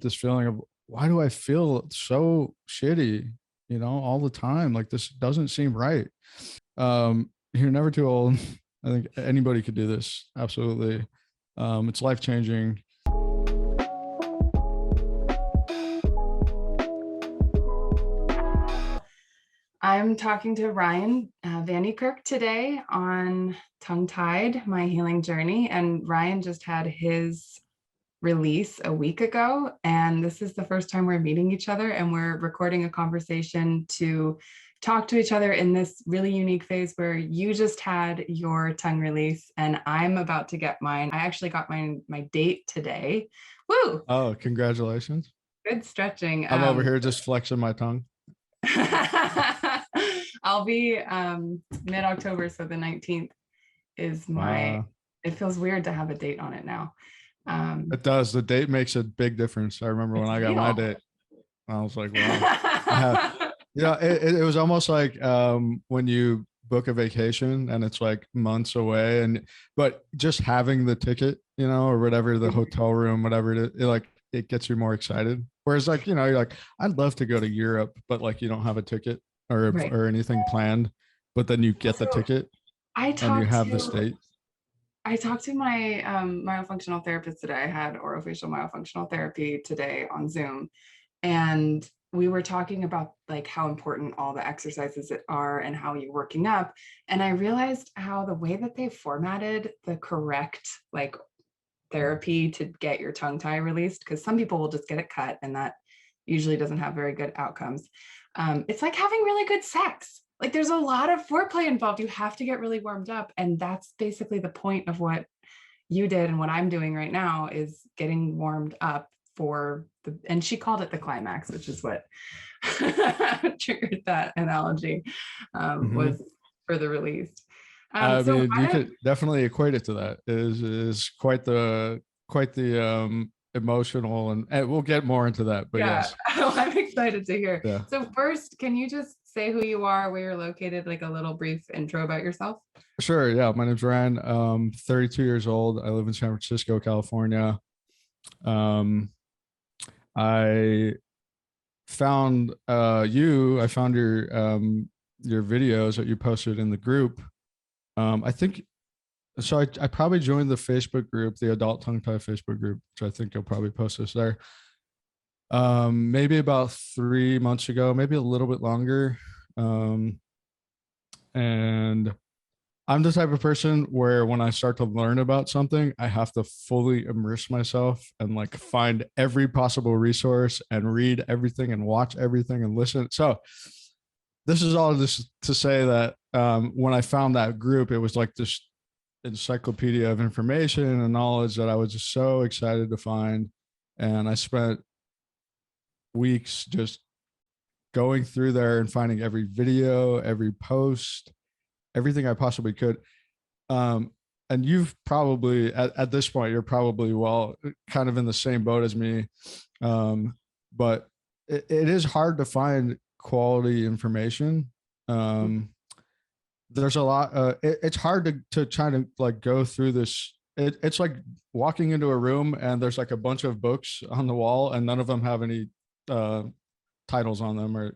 this feeling of, why do I feel so shitty, all the time? Like, this doesn't seem right. You're never too old. I think anybody could do this. Absolutely. It's life-changing. I'm talking to Ryan Vanniekerk today on Tongue-Tied, My Healing Journey. And Ryan just had his release a week ago. And this is the first time we're meeting each other, and we're recording a conversation to talk to each other in this really unique phase where you just had your tongue release and I'm about to get mine. I actually got my date today. Woo! Oh, congratulations. Good stretching. I'm over here just flexing my tongue. I'll be mid-October, so the 19th is my, it feels weird to have a date on it now. It does. The date makes a big difference. I remember when I got my date, I was like, wow. It was almost like when you book a vacation and it's like months away, but just having the ticket, or whatever, the hotel room, whatever it is, it gets you more excited. Whereas you're like, I'd love to go to Europe, but you don't have a ticket or anything planned, but then you get the ticket and you have this date. I talked to my myofunctional therapist today. I had orofacial myofunctional therapy today on Zoom, and we were talking about how important all the exercises are and how you're working up. And I realized how the way that they formatted the correct therapy to get your tongue tie released, because some people will just get it cut and that usually doesn't have very good outcomes. It's like having really good sex. There's a lot of foreplay involved. You have to get really warmed up. And that's basically the point of what you did. And what I'm doing right now is getting warmed up for and she called it the climax, which is what triggered that analogy, was for the release. I mean, you could definitely equate it to that. It is quite the emotional, and we'll get more into that. But yeah, yes. I'm excited to hear. Yeah. So first, can you just say who you are, where you're located, a little brief intro about yourself? Sure. Yeah, my name's Ryan. 32 years old. I live in San Francisco, California. I found I found your videos that you posted in the group. I think so. I probably joined the Facebook group, the Adult Tongue Tie Facebook group, which I think you'll probably post this there. Maybe about 3 months ago, maybe a little bit longer. And I'm the type of person where when I start to learn about something, I have to fully immerse myself and find every possible resource and read everything and watch everything and listen. So this is all just to say that when I found that group, it was like this encyclopedia of information and knowledge that I was just so excited to find. And I spent weeks just going through there and finding every video, every post, everything I possibly could. And you've probably, at this point, you're probably kind of in the same boat as me. But it is hard to find quality information. There's a lot, it's hard to try to go through this. It's like walking into a room and there's a bunch of books on the wall and none of them have any titles on them, or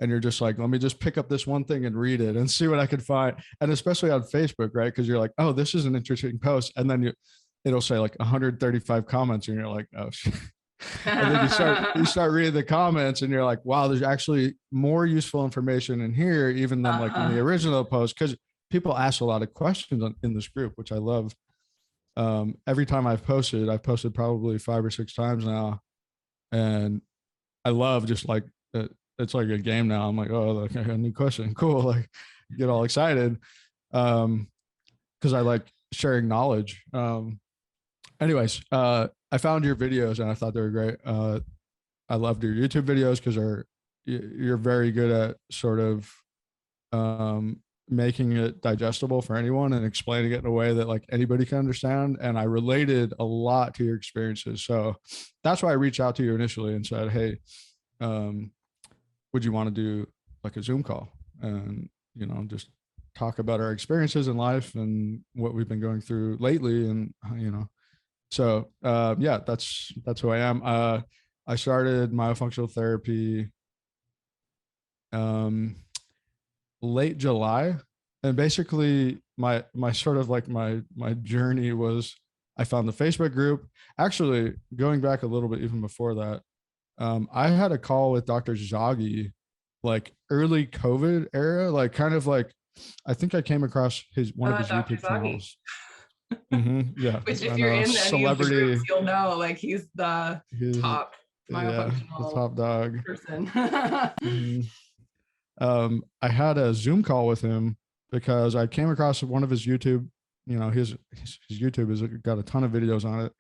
and you're just like, let me just pick up this one thing and read it and see what I can find. And especially on Facebook, right? Because you're like, oh, this is an interesting post, and then it'll say 135 comments, and you're like, oh shit. And then you start reading the comments, and you're like, wow, there's actually more useful information in here even than in the original post, because people ask a lot of questions in this group, which I love. Every time I've posted probably 5 or 6 times now, and I love just it's like a game now. I'm like, oh, I got a new question. Cool. Get all excited. Cause I like sharing knowledge. Anyways, I found your videos and I thought they were great. I loved your YouTube videos because you're very good at sort of making it digestible for anyone and explaining it in a way that anybody can understand. And I related a lot to your experiences. So that's why I reached out to you initially and said, hey, would you want to do a Zoom call and, just talk about our experiences in life and what we've been going through lately, and, So yeah, that's who I am. I started myofunctional therapy um, late July, and basically my sort of like my journey was I found the Facebook group. Actually, going back a little bit even before that, I had a call with Dr. Zaghi, like early COVID era, like kind of like I think I came across one of his Dr. YouTube Zaghi. channels. Yeah, Which if I you're know, in any of the groups, celebrity. you'll know like he's the He's top yeah, the myofunctional top dog. person. Mhm. I had a Zoom call with him because I came across one of his YouTube. You know, his YouTube has got a ton of videos on it.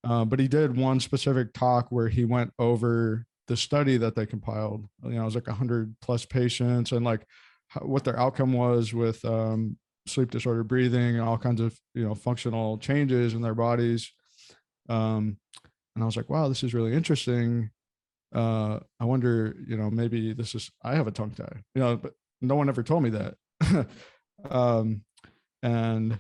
But he did one specific talk where he went over the study that they compiled. You know, it was like 100+ patients and like what their outcome was with sleep disorder breathing and all kinds of, you know, functional changes in their bodies. And I was like, wow, this is really interesting. I wonder, you know, maybe I have a tongue tie, you know, but no one ever told me that. um, and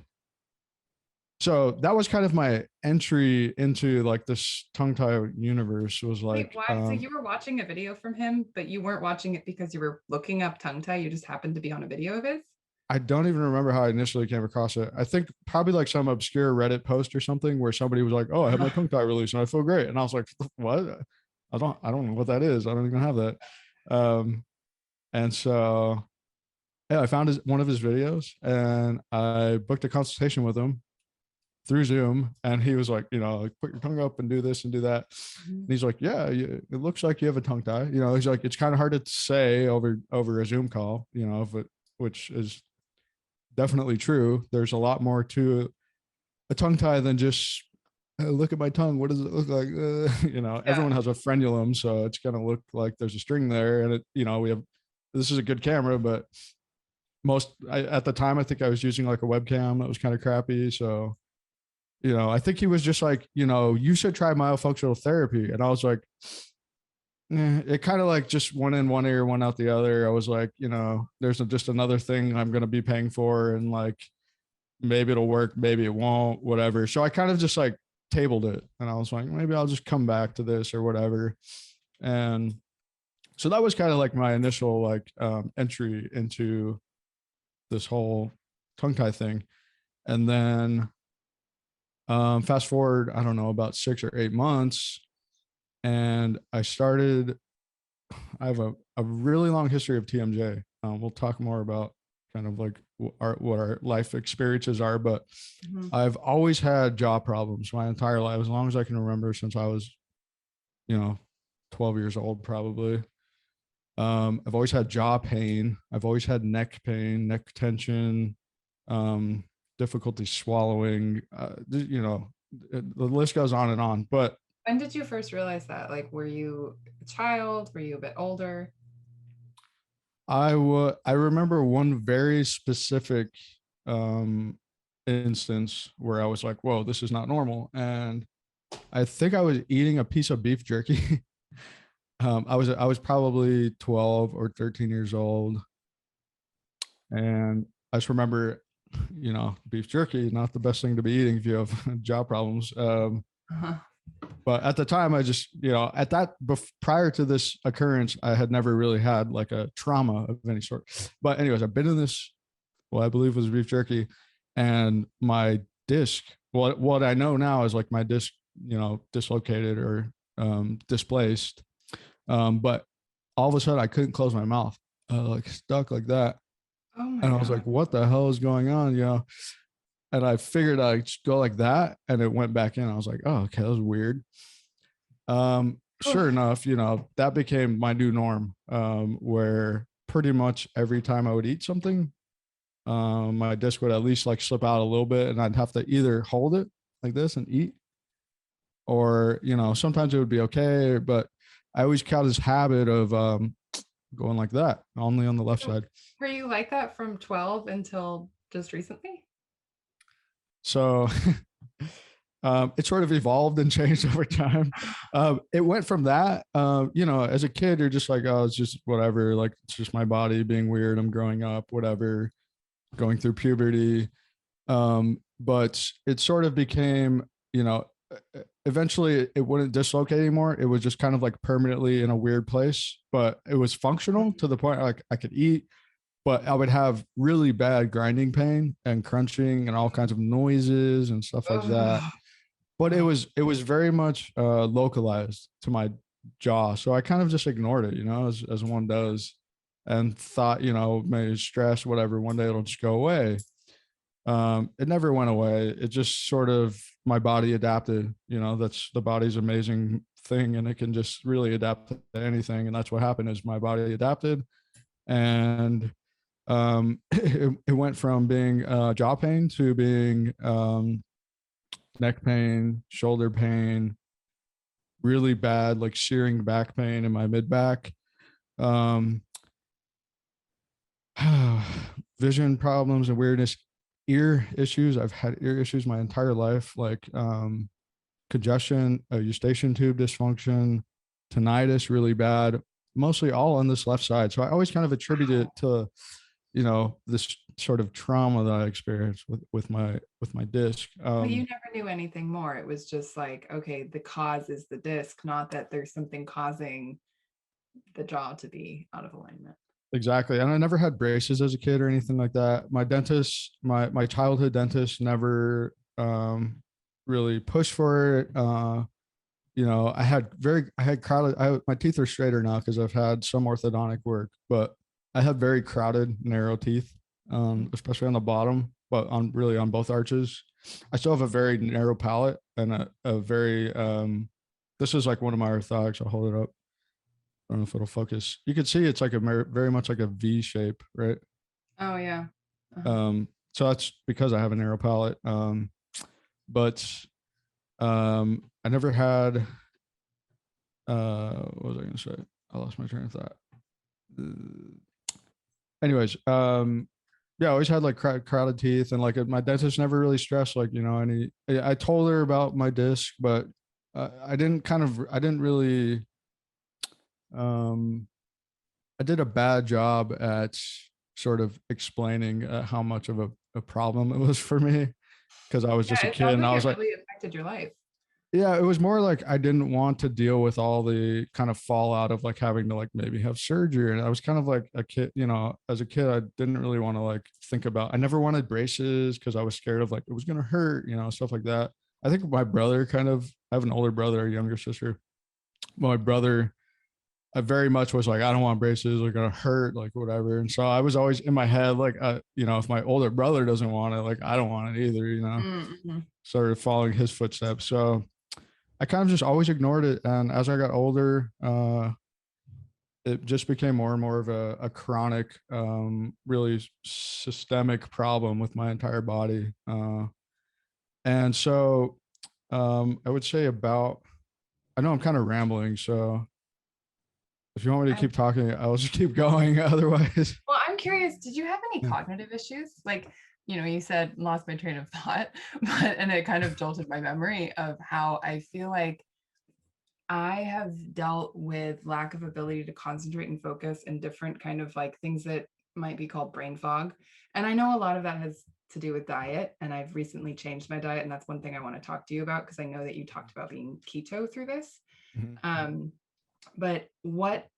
so that was kind of my entry into like this tongue tie universe was Wait, like, why? So you were watching a video from him, but you weren't watching it because you were looking up tongue tie. You just happened to be on a video of his? I don't even remember how I initially came across it. I think probably like some obscure Reddit post or something where somebody was like, "Oh, I have my tongue tie release and I feel great," and I was like, "What? I don't know what that is. I don't even have that." Um, and so yeah, I found one of his videos and I booked a consultation with him through Zoom, and he was like, you know, like, put your tongue up and do this and do that. And he's like, yeah, it looks like you have a tongue tie. You know, he's like, it's kind of hard to say over a Zoom call, you know, which is definitely true. There's a lot more to a tongue tie than just look at my tongue. What does it look like? You know, Yeah. everyone has a frenulum, so it's gonna look like there's a string there, and you know, this is a good camera, but at the time, I think I was using like a webcam that was kind of crappy, so you know, I think he was just like, you know, you should try myofunctional therapy. And I was like, it kind of like just went in one ear, one out the other. I was like, you know, there's just another thing I'm going to be paying for. And like, maybe it'll work, maybe it won't, whatever. So I kind of just like tabled it. And I was like, maybe I'll just come back to this or whatever. And so that was kind of like my initial like entry into this whole tongue tie thing. And then fast forward, I don't know, about 6 or 8 months, and I have a really long history of TMJ. We'll talk more about kind of like what our life experiences are, but I've always had jaw problems my entire life, as long as I can remember, since I was, you know, 12 years old, probably. I've always had jaw pain. I've always had neck pain, neck tension, difficulty swallowing, you know, the list goes on and on. But When did you first realize that? Like, were you a child? Were you a bit older? I remember one very specific um, instance where I was like, "Whoa, this is not normal." And I think I was eating a piece of beef jerky. I was probably 12 or 13 years old, and I just remember, you know, beef jerky not the best thing to be eating if you have jaw problems. Uh-huh. But at the time, I just, you know, prior to this occurrence, I had never really had like a trauma of any sort. But anyways, I've been in this, what I believe was beef jerky, and my disc. What I know now is like my disc, you know, dislocated or displaced. But all of a sudden, I couldn't close my mouth, like stuck like that, Oh my and I was God. like, "What the hell is going on?" You know. And I figured I'd just go like that, and it went back in. I was like, "Oh, okay, that was weird." Sure enough, you know, that became my new norm, where pretty much every time I would eat something, my disc would at least like slip out a little bit, and I'd have to either hold it like this and eat, or, you know, sometimes it would be okay, but I always caught this habit of going like that, only on the left So side. were you like that from 12 until just recently? So it sort of evolved and changed over time. It went from that, you know, as a kid, you're just like, oh, it's just whatever. Like, it's just my body being weird. I'm growing up, whatever, going through puberty. But it sort of became, you know, eventually it wouldn't dislocate anymore. It was just kind of like permanently in a weird place, but it was functional to the point like I could eat, but I would have really bad grinding pain and crunching and all kinds of noises and stuff like that. Oh, But oh, it was very much localized to my jaw, so I kind of just ignored it, as one does, and thought, maybe stress, whatever, one day it'll just go away. It never went away. It just sort of, my body adapted. That's the body's amazing thing, and it can just really adapt to anything. And that's what happened, is my body adapted, and it went from being jaw pain to being neck pain, shoulder pain, really bad, like searing back pain in my mid back, um, vision problems and weirdness, ear issues. I've had ear issues my entire life, like congestion, eustachian tube dysfunction, tinnitus, really bad, mostly all on this left side. So I always kind of attribute it to, this sort of trauma that I experienced with my disc. but you never knew anything more. It was just like, okay, the cause is the disc, not that there's something causing the jaw to be out of alignment. Exactly. And I never had braces as a kid or anything like that. My dentist, my childhood dentist never really pushed for it. I had crowded, my teeth are straighter now because I've had some orthodontic work, but I had very crowded, narrow teeth, especially on the bottom, but on both arches. I still have a very narrow palate and a very, this is like one of my orthotics. I'll hold it up. I don't know if it'll focus. You can see it's like very much like a V shape, right? Oh yeah. So that's because I have a narrow palate. But I never had. What was I going to say? I lost my train of thought. Anyways, yeah, I always had like crowded teeth, and like my dentist never really stressed like any. I told her about my disc, but I didn't really. I did a bad job at sort of explaining how much of a problem it was for me, because I was just a It kid sounds and like I it was like, really affected your life. yeah, it was more like I didn't want to deal with all the kind of fallout of like having to like maybe have surgery. And I was kind of like a kid, as a kid, I didn't really want to like think about, I never wanted braces because I was scared of like it was going to hurt, stuff like that. I think my brother I have an older brother, a younger sister. My brother, I very much was like, I don't want braces, they're gonna hurt, like whatever. And so I was always in my head, like, if my older brother doesn't want it, like I don't want it either, Mm-hmm. sort of following his footsteps. So I kind of just always ignored it. And as I got older, it just became more and more of a chronic, really systemic problem with my entire body. And so I would say I know I'm kind of rambling, so if you want me to keep talking, I'll just keep going. Otherwise, Well, I'm curious, did you have any cognitive issues? Like, you said lost my train of thought, and it kind of jolted my memory of how I feel like I have dealt with lack of ability to concentrate and focus and different kind of like things that might be called brain fog. And I know a lot of that has to do with diet. And I've recently changed my diet. And that's one thing I want to talk to you about, because I know that you talked about being keto through this. But what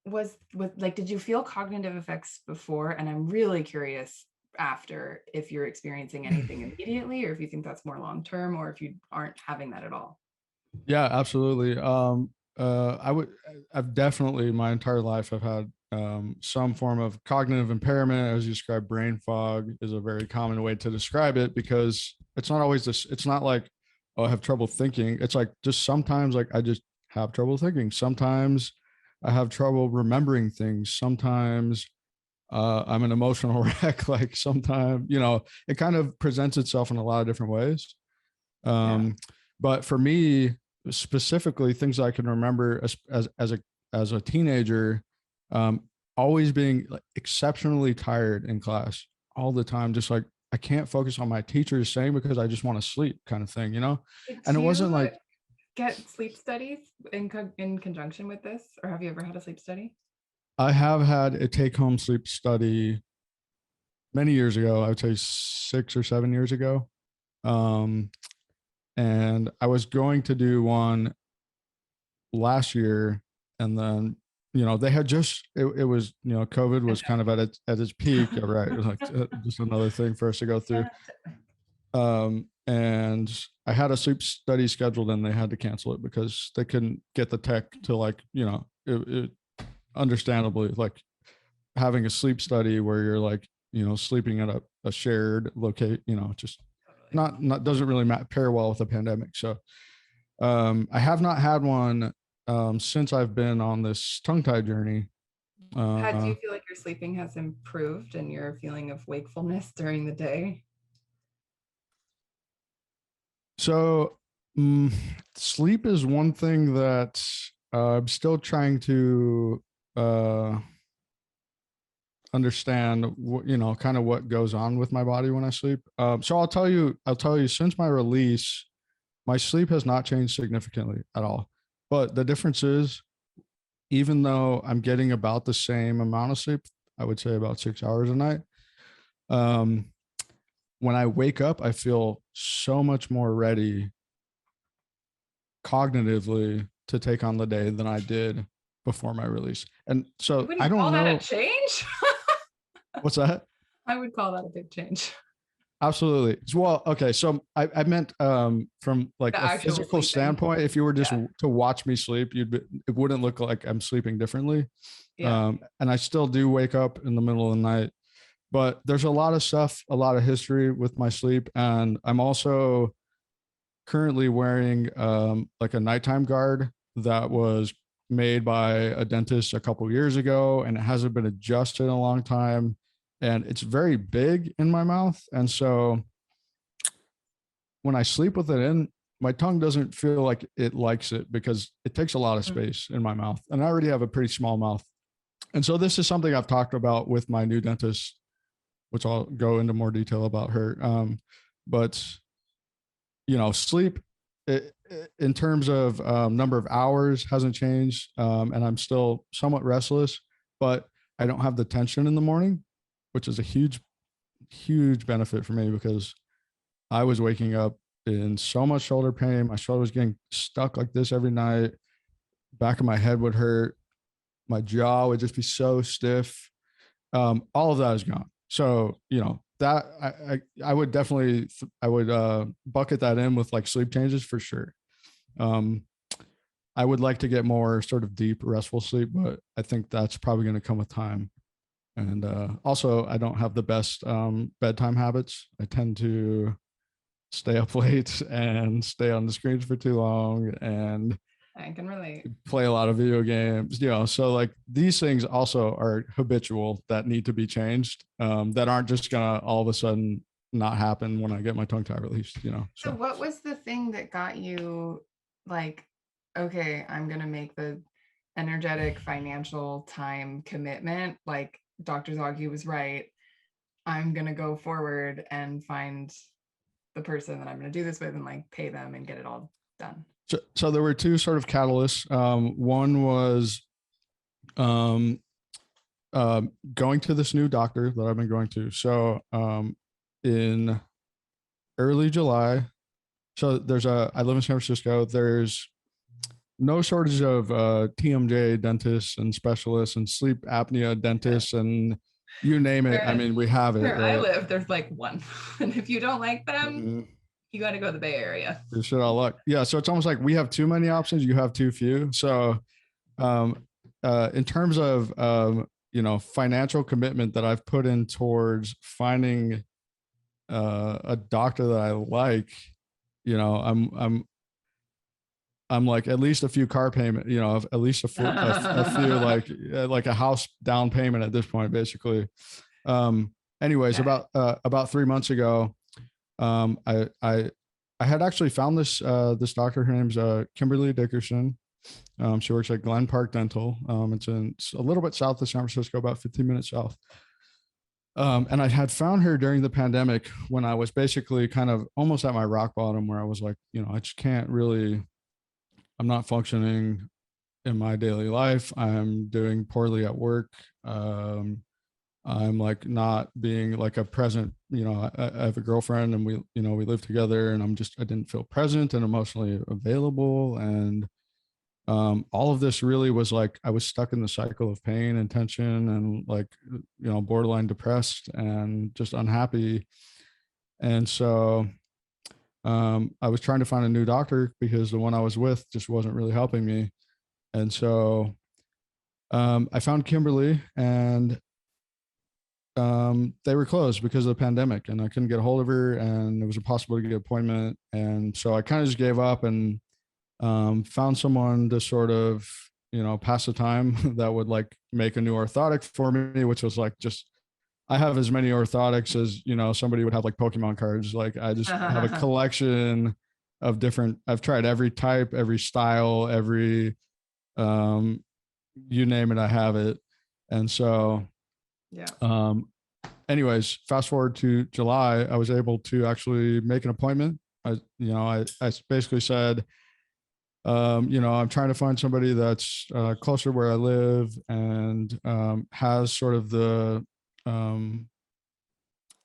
was with like, did you feel cognitive effects before? And I'm really curious after, if you're experiencing anything immediately, or if you think that's more long term, or if you aren't having that at all. yeah, absolutely. I've definitely my entire life I've had some form of cognitive impairment. As you described, brain fog is a very common way to describe it, because it's not always this. It's not like, oh, I have trouble thinking. It's like just sometimes like I just have trouble thinking. Sometimes I have trouble remembering things. Sometimes I'm an emotional wreck. Like sometimes, it kind of presents itself in a lot of different ways. But for me specifically, things I can remember as a teenager, always being like exceptionally tired in class all the time, just like I can't focus on my teacher's saying because I just want to sleep, kind of thing. Did And it wasn't you like get sleep studies in conjunction with this, or have you ever had a sleep study? I have had a take-home sleep study many years ago. I would say 6 or 7 years ago. Um, and I was going to do one last year, and then they had just it was COVID was kind of at its peak. Right, it was like just another thing for us to go through. And I had a sleep study scheduled, and they had to cancel it because they couldn't get the tech to, like, it understandably, like, having a sleep study where you're like sleeping at a shared locate, just not doesn't really pair well with the pandemic. So I have not had one since I've been on this tongue tie journey. How do you feel like your sleeping has improved and your feeling of wakefulness during the day? So sleep is one thing that I'm still trying to understand what, kind of what goes on with my body when I sleep. So I'll tell you, since my release, my sleep has not changed significantly at all. But the difference is, even though I'm getting about the same amount of sleep, I would say about 6 hours a night, when I wake up, I feel so much more ready cognitively to take on the day than I did before my release. And so I don't call know. That a change? What's that? I would call that a big change. Absolutely. Well, okay. So I meant from like a physical sleeping standpoint, if you were just to watch me sleep, it wouldn't look like I'm sleeping differently. Yeah. And I still do wake up in the middle of the night, but there's a lot of stuff, a lot of history with my sleep. And I'm also currently wearing like a nighttime guard that was made by a dentist a couple years ago, and it hasn't been adjusted in a long time. And it's very big in my mouth. And so when I sleep with it in, my tongue doesn't feel like it likes it because it takes a lot of space in my mouth. And I already have a pretty small mouth. And so this is something I've talked about with my new dentist, which I'll go into more detail about her. But, sleep in terms of number of hours hasn't changed. And I'm still somewhat restless, but I don't have the tension in the morning, which is a huge, huge benefit for me because I was waking up in so much shoulder pain. My shoulder was getting stuck like this every night. Back of my head would hurt. My jaw would just be so stiff. All of that is gone. So, that I would definitely, I would bucket that in with like sleep changes for sure. I would like to get more sort of deep restful sleep, but I think that's probably going to come with time. And also, I don't have the best bedtime habits. I tend to stay up late and stay on the screens for too long, and I can relate. Play a lot of video games, so like these things also are habitual that need to be changed, that aren't just gonna all of a sudden not happen when I get my tongue tie released, So what was the thing that got you like, okay, I'm gonna make the energetic financial time commitment, like Dr. Zoggy was right, I'm gonna go forward and find the person that I'm gonna do this with and like pay them and get it all done? So there were two sort of catalysts. One was going to this new doctor that I've been going to. So in early July, so I live in San Francisco. There's no shortage of TMJ dentists and specialists and sleep apnea dentists and you name it. I mean, we have it. Where I live, there's like one. And if you don't like them, you got to go to the Bay Area. You should all luck. Yeah. So it's almost like we have too many options. You have too few. So in terms of, financial commitment that I've put in towards finding a doctor that I like, I'm like at least a few car payment, at least a few like a house down payment at this point, basically. Anyways, about 3 months ago, I had actually found this doctor. Her name's Kimberly Dickerson. She works at Glen Park Dental. It's a little bit south of San Francisco, about 15 minutes south. And I had found her during the pandemic when I was basically kind of almost at my rock bottom, where I was like, I just can't really, I'm not functioning in my daily life. I'm doing poorly at work. I'm like not being like a present, I have a girlfriend and we live together, and I didn't feel present and emotionally available. And all of this really was like, I was stuck in the cycle of pain and tension and like, borderline depressed and just unhappy. And so I was trying to find a new doctor because the one I was with just wasn't really helping me. And so I found Kimberly, and they were closed because of the pandemic, and I couldn't get a hold of her, and it was impossible to get an appointment. And so I kind of just gave up and found someone to sort of, pass the time that would like make a new orthotic for me, which was like just, I have as many orthotics as, somebody would have like Pokemon cards. Like I just have a collection of different, I've tried every type, every style, every, you name it, I have it. And so, Yeah. Anyways, fast forward to July, I was able to actually make an appointment. I basically said, I'm trying to find somebody that's closer to where I live and has sort of the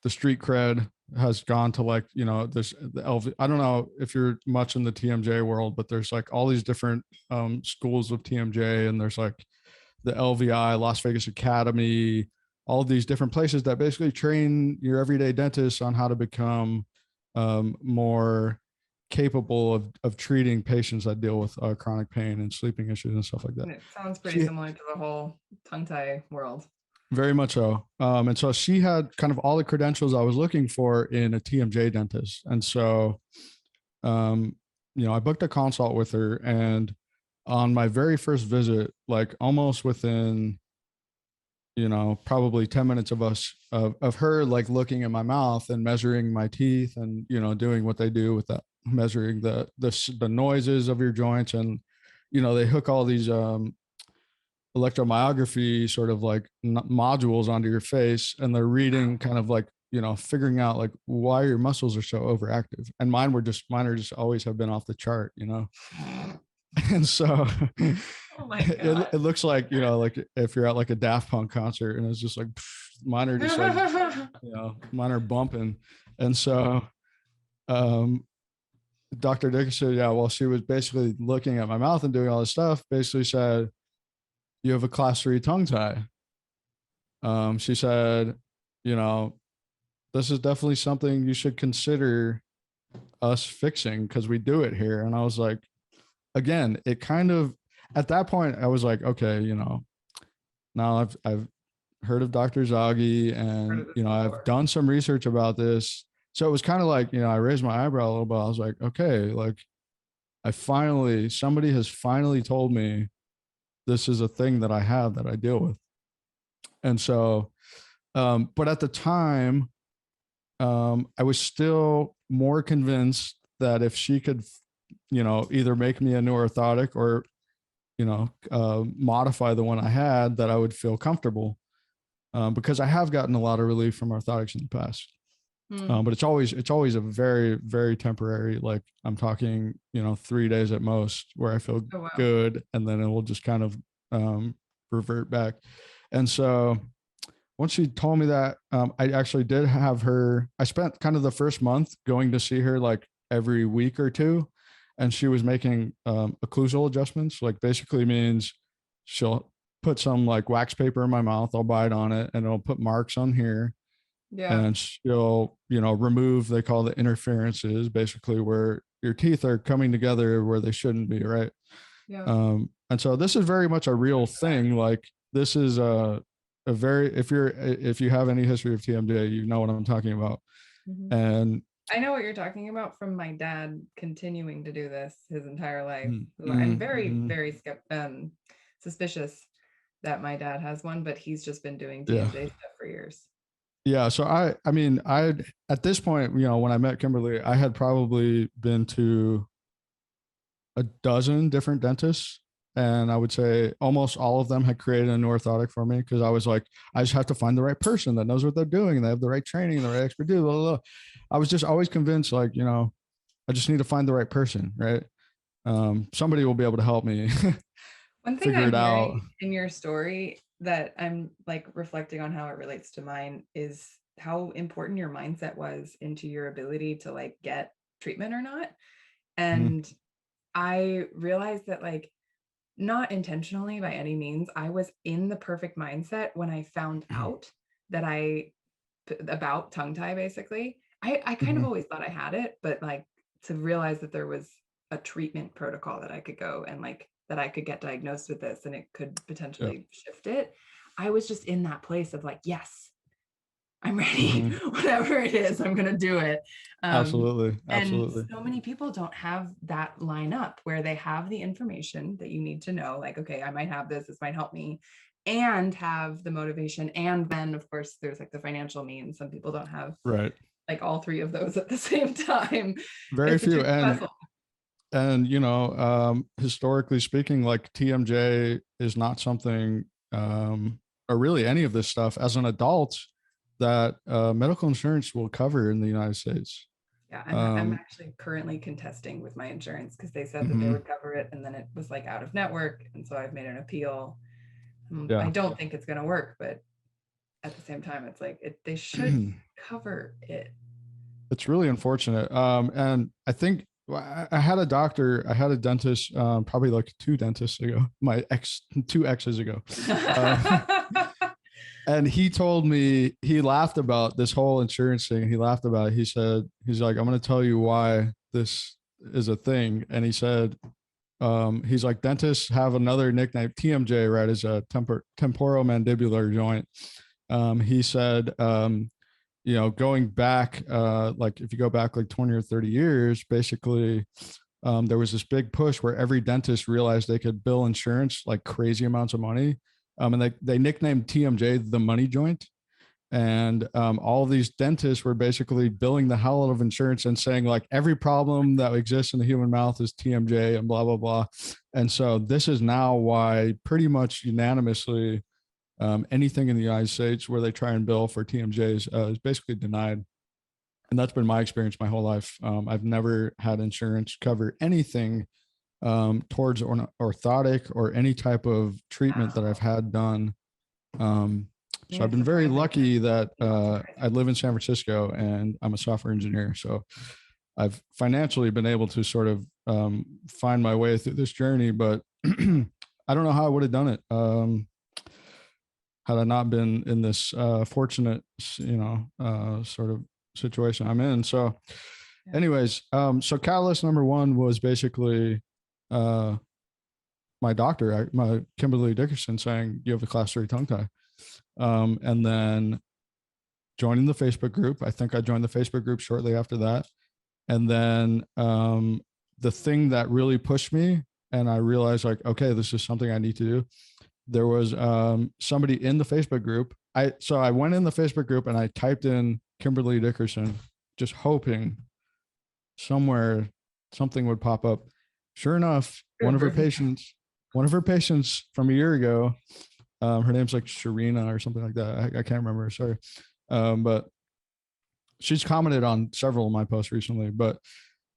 street cred, has gone to like, there's the LV. I don't know if you're much in the TMJ world, but there's like all these different schools of TMJ, and there's like the LVI, Las Vegas Academy, all of these different places that basically train your everyday dentist on how to become more capable of treating patients that deal with chronic pain and sleeping issues and stuff like that. It sounds pretty similar to the whole tongue tie world. Very much so. And so she had kind of all the credentials I was looking for in a TMJ dentist. And so, I booked a consult with her, and on my very first visit, like almost within, probably 10 minutes of her, like looking at my mouth and measuring my teeth and, doing what they do with that, measuring the noises of your joints. And, they hook all these, electromyography sort of like modules onto your face, and they're reading kind of like, figuring out like why your muscles are so overactive. And mine are just always have been off the chart. And so oh my God. it looks like, like if you're at like a Daft Punk concert and it's just like, mine are just like, mine are bumping. And so Dr. Dickerson, while she was basically looking at my mouth and doing all this stuff, basically said, you have a class 3 tongue tie. She said, this is definitely something you should consider us fixing because we do it here. And I was like, again, it kind of, at that point, I was like, okay, now I've heard of Dr. Zaghi, and, I've done some research about this. So it was kind of like, I raised my eyebrow a little bit. I was like, okay, like somebody has finally told me this is a thing that I have that I deal with. And so, but at the time, I was still more convinced that if she could, either make me a new orthotic or, modify the one I had, that I would feel comfortable, because I have gotten a lot of relief from orthotics in the past. But it's always a very, very temporary, like I'm talking, 3 days at most, where I feel good, and then it will just kind of revert back. And so once she told me that, I actually did have her, I spent kind of the first month going to see her like every week or two, and she was making occlusal adjustments, like basically means she'll put some like wax paper in my mouth, I'll bite on it, and it'll put marks on here. Yeah. And she'll, remove, they call the interferences, basically where your teeth are coming together where they shouldn't be, right? Yeah. And so this is very much a real thing. Like this is a very, if you have any history of TMJ, you know what I'm talking about. Mm-hmm. And I know what you're talking about from my dad continuing to do this his entire life. Mm-hmm. I'm very, very suspicious that my dad has one, but he's just been doing TMJ stuff for years. Yeah. So I at this point, when I met Kimberly, I had probably been to a dozen different dentists, and I would say almost all of them had created an orthotic for me, because I was like, I just have to find the right person that knows what they're doing, and they have the right training, the right expertise, blah, blah, blah. I was just always convinced, like, I just need to find the right person, right? Somebody will be able to help me. One thing I'm hearing in your story that I'm like reflecting on how it relates to mine is how important your mindset was into your ability to like get treatment or not. Mhm. And I realized that, like, not intentionally by any means, I was in the perfect mindset when I found out that about tongue tie, basically. I kind of Mhm. always thought I had it, but like to realize that there was a treatment protocol that I could go and like that I could get diagnosed with this and it could Yeah. potentially shift it. I was just in that place of like, yes, I'm ready. Mhm. Whatever it is, I'm going to do it. Absolutely. And Absolutely. so many people don't have that line up where they have the information that you need to know, like, okay, I might have this, this might help me, and have the motivation. And then, of course, there's like the financial means. Some people don't have Right. like all three of those at the same time. Very It's a few. tricky puzzle. And you know, historically speaking, like TMJ is not something, or really any of this stuff as an adult that medical insurance will cover in the United States. Yeah, I'm Um, actually currently contesting with my insurance because they said that they mhm. would cover it, and then it was like out of network, and so I've made an appeal. I Yeah. don't think it's going to work, but at the same time, it's like they should cover it. It's really unfortunate. And I think I had a doctor, I had a dentist, probably like two dentists ago, two exes ago. Uh, and he told me, he laughed about this whole insurance thing. He laughed about it. He said, he's like, I'm going to tell you why this is a thing. And he said, he's like, dentists have another nickname, TMJ, right? Is a temporomandibular joint. He said, you know, going back, like if you go back like 20 or 30 years, basically, there was this big push where every dentist realized they could bill insurance like crazy amounts of money. And they nicknamed TMJ the money joint. And all of these dentists were basically billing the hell out of insurance and saying like every problem that exists in the human mouth is TMJ and blah, blah, blah. And so this is now why pretty much unanimously anything in the United States where they try and bill for TMJs is basically denied. And that's been my experience my whole life. I've never had insurance cover anything towards orthotic or any type of treatment that I've Wow. had done. Um, so Yeah, I've it's been very surprising. lucky that Not I surprising. live in San Francisco and I'm a software engineer. So I've financially been able to sort of find my way through this journey, but I don't know how I would have done it. Had I not been in this fortunate, you know, sort of situation I'm in. So, Yeah. anyways, so catalyst number one was basically uh, my doctor, my Kimberly Dickerson, saying you have a class 3 tongue tie, and then joining the Facebook group. I think I joined the Facebook group shortly after that, and then the thing that really pushed me, and I realized like, okay, this is something I need to do. There was somebody in the Facebook group. I went in the Facebook group and I typed in Kimberly Dickerson, just hoping somewhere something would pop up. Sure enough, one of her patients from a year ago, her name's like Sharina or something like that. I can't remember. Sorry, but she's commented on several of my posts recently. But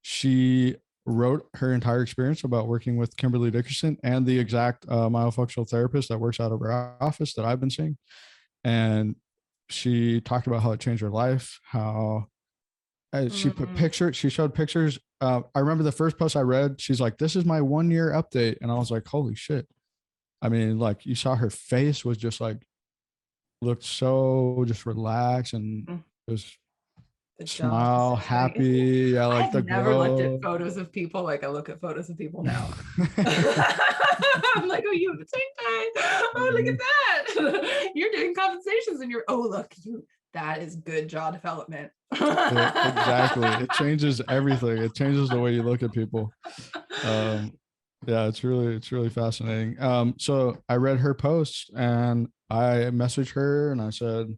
she wrote her entire experience about working with Kimberly Dickerson and the exact myofunctional therapist that works out of her office that I've been seeing. And she talked about how it changed her life, how Mm. she showed pictures. I remember the first post I read, she's like, this is my 1 year update. And I was like, holy shit. I mean, like you saw her face was just like, looked so just relaxed and Mm. just The jaw smile, positioning. Isn't it? happy. I like I've the never looked at glow. photos of people like I look at photos of people now. I'm like, oh, you have a tongue tie. Oh, look at that. You're doing compensations and you're, oh, look, that is good jaw development. Exactly. It changes everything. It changes the way you look at people. Um, yeah, it's really fascinating. So I read her post and I messaged her and I said,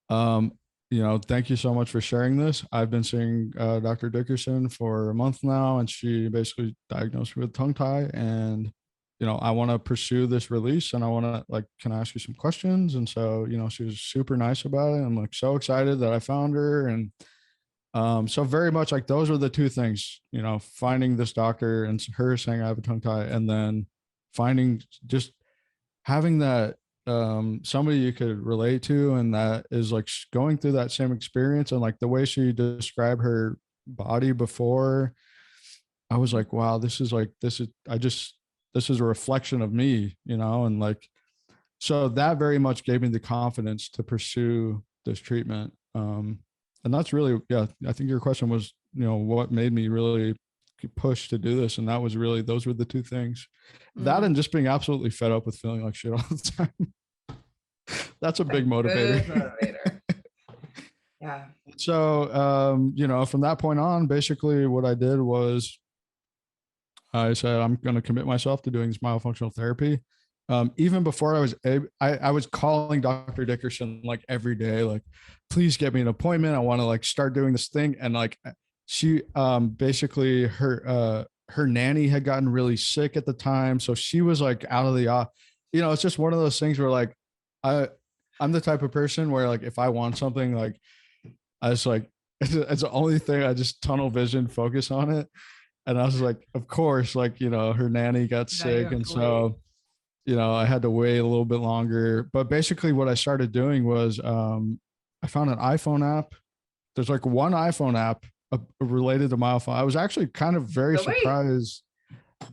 um, you know, thank you so much for sharing this. I've been seeing Dr. Dickerson for a month now, and she basically diagnosed me with tongue tie. And, you know, I want to pursue this release and I want to, like, can I ask you some questions? And so, you know, she was super nice about it. I'm like so excited that I found her. And so very much like those are the two things, you know, finding this doctor and her saying I have a tongue tie, and then finding just having that somebody you could relate to and that is like going through that same experience, and like the way she described her body before, I was like, wow, this is this is a reflection of me, and like, so that very much gave me the confidence to pursue this treatment. And that's really, yeah, I think your question was, what made me really push to do this. And that was really, those were the two things. That and just being absolutely fed up with feeling like shit all the time. That's a big motivator. Yeah. So, from that point on, basically what I did was I said, I'm going to commit myself to doing this myofunctional therapy. Even before I was I was calling Dr. Dickerson like every day, like, please get me an appointment. I want to like start doing this thing. And like, she basically her nanny had gotten really sick at the time. So she was like out of the, it's just one of those things where like, I'm the type of person where like, if I want something, like I just like, it's the only thing, I just tunnel vision focus on it. And I was like, of course, like, her nanny got sick. And so, I had to wait a little bit longer. But basically what I started doing was I found an iPhone app. There's like one iPhone app related to myofunctional. I was actually kind of very surprised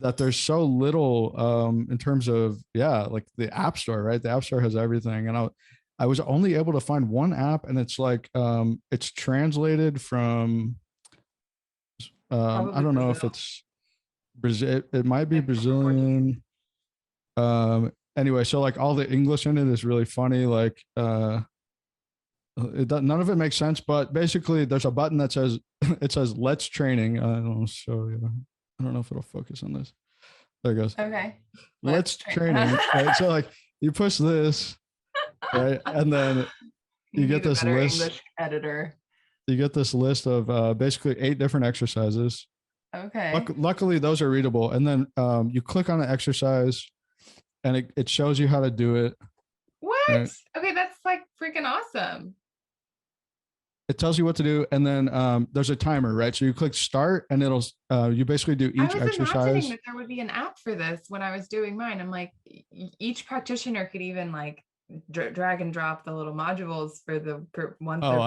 that there's so little in terms of, like the App Store, right? The App Store has everything. And I was only able to find one app, and it's like, it's translated from, I don't know if it's Brazil. It might be Brazilian. Anyway, so like all the English in it is really funny. Like, none of it makes sense, but basically there's a button that says, it says, let's training. I don't know if it'll focus on this. There it goes. Okay. Let's training. Right? So like you push this, right? And then you get this list. English editor. You get this list of basically 8 different exercises. Okay. Luckily, those are readable. And then you click on the exercise, and it shows you how to do it. What? Right? Okay, that's like freaking awesome. It tells you what to do, and then there's a timer, right? So you click start, and it'll you basically do each exercise. I was imagining that there would be an app for this when I was doing mine. I'm like, each practitioner could even like drag and drop the little modules for the one. Oh,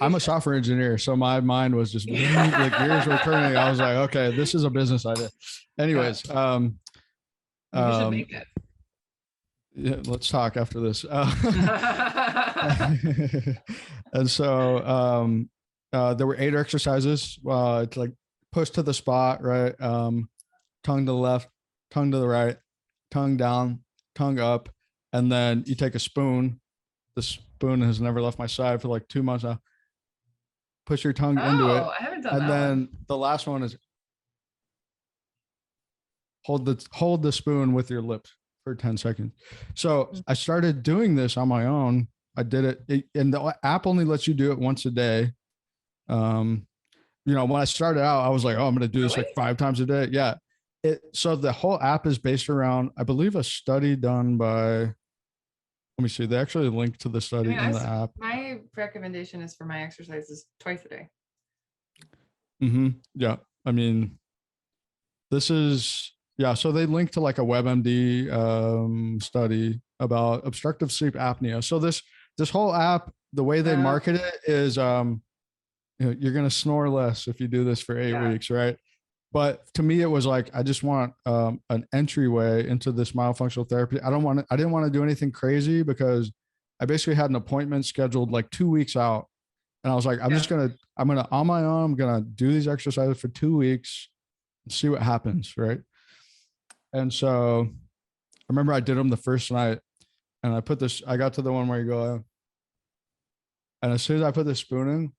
I'm a software engineer, so my mind was just like gears were turning. I was like, okay, this is a business idea. Anyways, you should make it. Yeah, let's talk after this. And so there were 8 exercises. It's like push to the spot, right? Tongue to the left, tongue to the right, tongue down, tongue up. And then you take a spoon. The spoon has never left my side for like 2 months now. Push your tongue into it. I haven't done and that then one. The last one is hold the spoon with your lips for 10 seconds. So I started doing this on my own. I did it, and the app only lets you do it once a day. When I started out, I was like, oh, I'm going to do this like 5 times a day. Yeah. So the whole app is based around, I believe, a study done by, let me see, they actually linked to the study in the app. My recommendation is for my exercises twice a day. Yeah. I mean, this is, so they linked to like a WebMD study about obstructive sleep apnea. So this whole app, the way they market it is, you're going to snore less if you do this for 8 weeks, right? But to me, it was like, I just want an entryway into this myofunctional therapy. I didn't want to do anything crazy, because I basically had an appointment scheduled like 2 weeks out. And I was like, I'm going to, on my own, I'm going to do these exercises for 2 weeks and see what happens. Right. And so I remember I did them the first night, and I got to the one where you go, and as soon as I put the spoon in,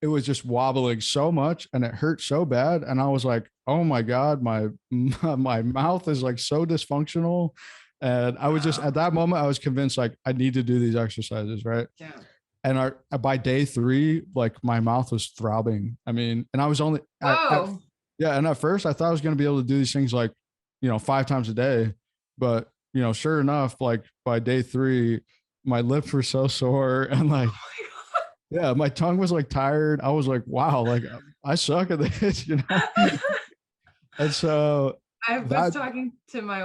it was just wobbling so much, and it hurt so bad. And I was like, oh my God, my mouth is like so dysfunctional. And I was just, at that moment, I was convinced like I need to do these exercises. Right. Yeah. And by day 3, like my mouth was throbbing. I mean, and I was only, and at first I thought I was going to be able to do these things like, 5 times a day. But, sure enough, like by day 3, my lips were so sore, and like, my tongue was like tired. I was like, wow, like I suck at this, And so I was that talking to my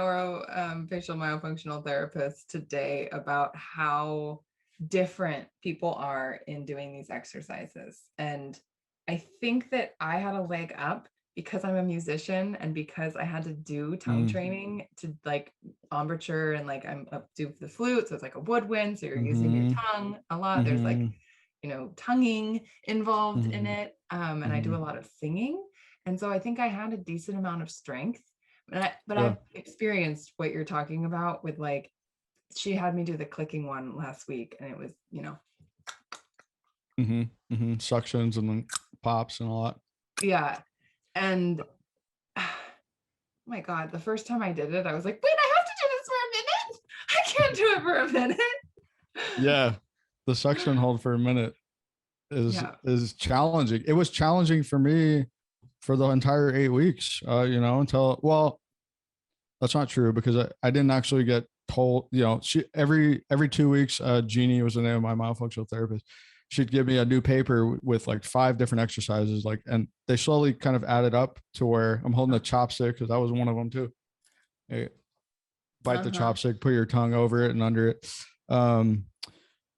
facial myofunctional therapist today about how different people are in doing these exercises. And I think that I had a leg up because I'm a musician and because I had to do tongue training to like embouchure and like I'm up do the flute. So it's like a woodwind. So you're using your tongue a lot. There's like, tonguing involved in it. And I do a lot of singing. And so I think I had a decent amount of strength. But yeah. I've experienced what you're talking about with like, she had me do the clicking one last week and it was, Suctions and then pops and all that. yeah. And oh my God, the first time I did it, I was like, wait, I have to do this for a minute. I can't do it for a minute. Yeah. The suction hold for a minute Yeah. is challenging. It was challenging for me for the entire 8 weeks, until, well, that's not true because I didn't actually get told, she every 2 weeks, Jeannie was the name of my myofunctional therapist. She'd give me a new paper with like 5 different exercises, like, and they slowly kind of added up to where I'm holding a chopstick because that was one of them too. Hey, bite the chopstick, put your tongue over it and under it.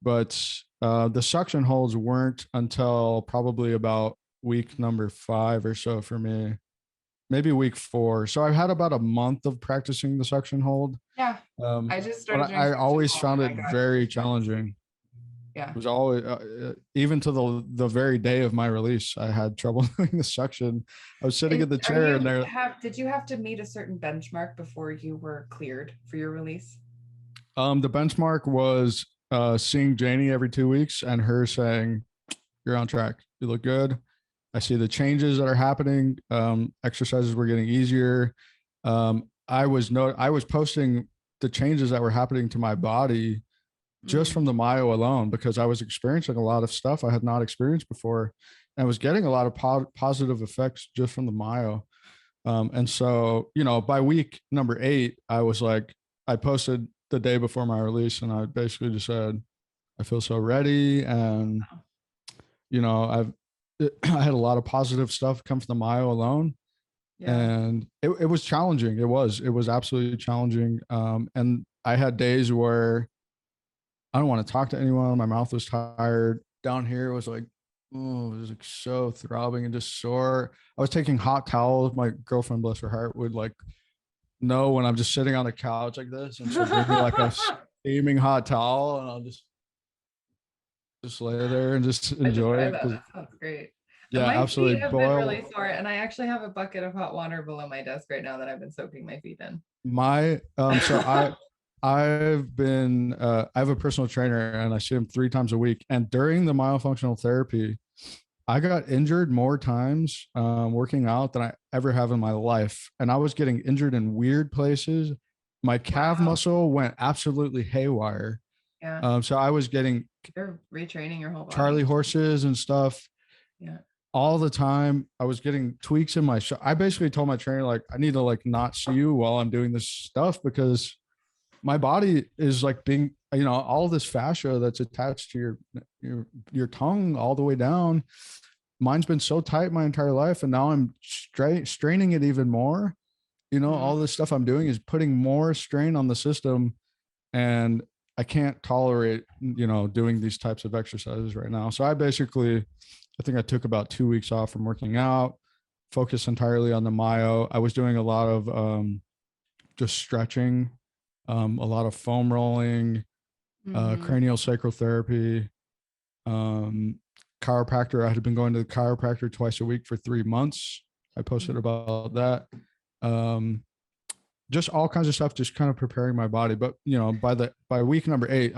But the suction holds weren't until probably about week number 5 or so for me, maybe week 4. So I've had about a month of practicing the suction hold. Yeah. I just started doing I always found oh it very challenging. Yeah. It was always, even to the very day of my release, I had trouble doing the suction. I was sitting in the chair and there. Did you have to meet a certain benchmark before you were cleared for your release? The benchmark was seeing Janie every 2 weeks and her saying, "You're on track. You look good. I see the changes that are happening. Exercises were getting easier. I was posting the changes that were happening to my body just from the myo alone because I was experiencing a lot of stuff I had not experienced before, and I was getting a lot of positive effects just from the myo. And so, by week number 8, I was like, I posted the day before my release, and I basically just said, I feel so ready, and I had a lot of positive stuff come from the myo alone. Yeah. And it was challenging. It was absolutely challenging. And I had days where I don't want to talk to anyone. My mouth was tired. Down here was like, oh, it was like so throbbing and just sore. I was taking hot towels. My girlfriend, bless her heart, would like know when I'm just sitting on the couch like this, and she'll bring me like a steaming hot towel, and I'll just lay there and just enjoy it. That sounds great. Yeah, my absolutely. feet have been really sore, and I actually have a bucket of hot water below my desk right now that I've been soaking my feet in. So I've been I have a personal trainer and I see him 3 times a week. And during the myofunctional therapy, I got injured more times working out than I ever have in my life. And I was getting injured in weird places. My calf muscle went absolutely haywire. Yeah. So I was getting You're retraining your whole body. Charlie horses and stuff. Yeah. All the time. I was getting tweaks in my I basically told my trainer, like, I need to like not see you while I'm doing this stuff because my body is like being, all this fascia that's attached to your tongue all the way down. Mine's been so tight my entire life, and now I'm straining it even more. All this stuff I'm doing is putting more strain on the system, and I can't tolerate, doing these types of exercises right now. So I think I took about 2 weeks off from working out, focused entirely on the myo. I was doing a lot of just stretching, a lot of foam rolling, CranialSacral Therapy, chiropractor. I had been going to the chiropractor twice a week for 3 months. I posted about that. Just all kinds of stuff, just kind of preparing my body. But by week number 8,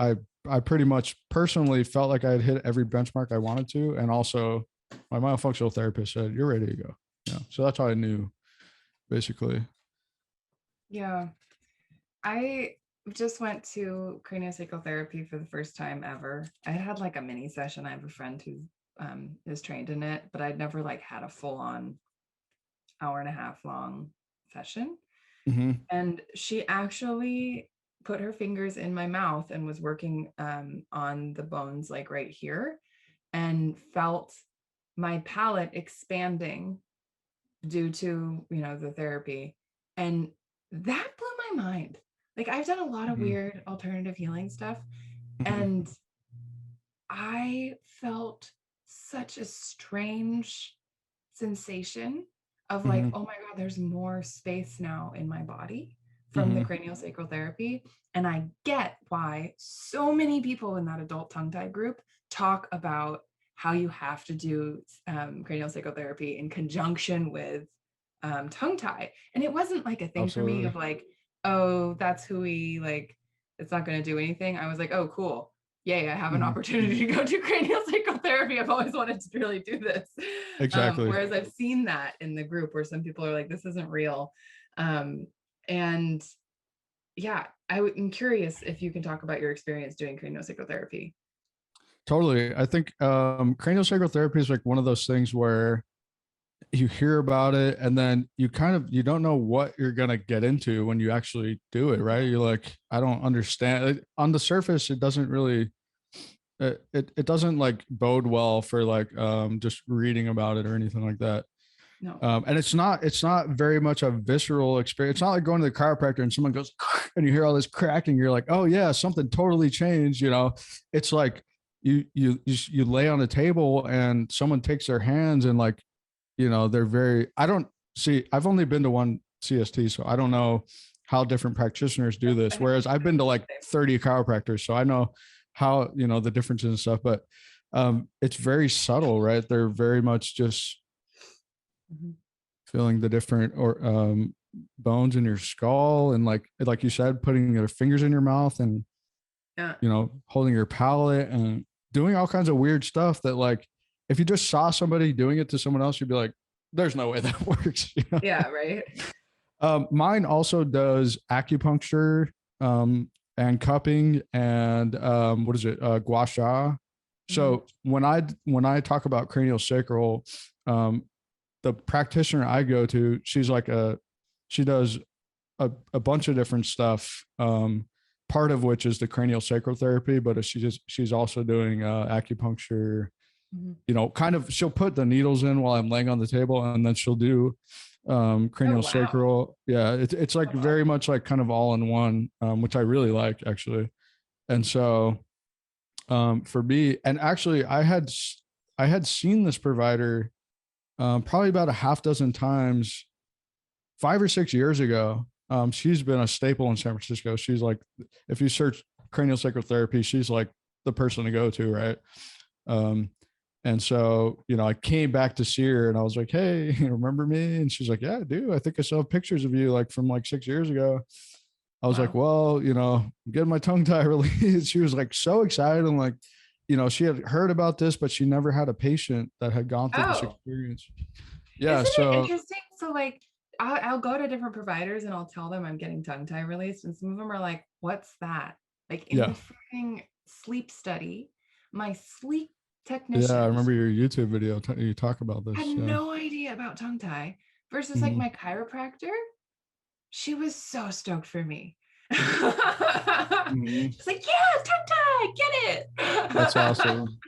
I pretty much personally felt like I had hit every benchmark I wanted to. And also my myofunctional therapist said, you're ready to go. Yeah. So that's how I knew, basically. Yeah. I just went to CranialSacral Therapy for the first time ever. I had like a mini session. I have a friend who is trained in it, but I'd never like had a full on hour-and-a-half long session. And she actually put her fingers in my mouth and was working on the bones like right here, and felt my palate expanding due to the therapy. And that blew my mind. Like, I've done a lot of Mhm. weird alternative healing stuff, Mhm. and I felt such a strange sensation of like, Mhm. oh my God, there's more space now in my body from the Mhm. craniosacral therapy. And I get why so many people in that adult tongue tie group talk about how you have to do craniosacral therapy in conjunction with tongue tie. And it wasn't like a thing for me Absolutely. of like, oh, that's who we like, it's not going to do anything. I was like, oh, cool. Yay, I have an Mhm. opportunity to go do craniosacral therapy. I've always wanted to really do this. Exactly. Whereas I've seen that in the group where some people are like, this isn't real. And yeah, I'm curious if you can talk about your experience doing craniosacral therapy. Totally. I think craniosacral therapy is like one of those things where you hear about it and then you don't know what you're going to get into when you actually do it, right? You're like, I don't understand. On the surface, it doesn't really it doesn't like bode well for like just reading about it or anything like that. No. And it's not very much a visceral experience. It's not like going to the chiropractor and someone goes and you hear all this cracking. You're like, oh yeah, something totally changed. It's like you lay on the table and someone takes their hands and like, they're very. I don't see. I've only been to one CST, so I don't know how different practitioners do I this. think Whereas I've been to like 30 chiropractors, so I know how the differences and stuff. But it's very subtle, right? They're very much just Mhm. feeling the different or bones in your skull, and like you said, putting your fingers in your mouth and Yeah. holding your palate and doing all kinds of weird stuff that like if you just saw somebody doing it to someone else, you'd be like, there's no way that works. Yeah. Right. Mine also does acupuncture and cupping and what is it? Gua sha. Mhm. So when I talk about cranial sacral, the practitioner I go to, she does a bunch of different stuff. Part of which is the cranial sacral therapy, but she's also doing acupuncture. Mhm. Kind of she'll put the needles in while I'm laying on the table, and then she'll do Oh, cranial wow. sacral. Yeah, it's like That's awesome. very much like kind of all in one, which I really like actually. And so for me, and actually I had seen this provider probably about a half dozen times 5 or 6 years ago. She's been a staple in San Francisco. She's like, if you search cranial sacral therapy, she's like the person to go to, right? Um, and so, I came back to see her and I was like, hey, remember me? And she's like, yeah, I do. I think I still have pictures of you like from like 6 years ago. I was like, Wow. well, I'm getting my tongue tie released. She was like so excited. And like, she had heard about this, but she never had a patient that had gone through this Oh, experience. Yeah. isn't it So interesting? So like I'll go to different providers and I'll tell them I'm getting tongue tie released, and some of them are like, "What's that?" Like in yeah. the freaking sleep study, my sleep Yeah. I technician remember your YouTube video. You talk about had this. Yeah. no idea about tongue tie versus like Mhm. my chiropractor. She was so stoked for me. She's Mhm. like, "Yeah, tongue tie, get That's it." awesome.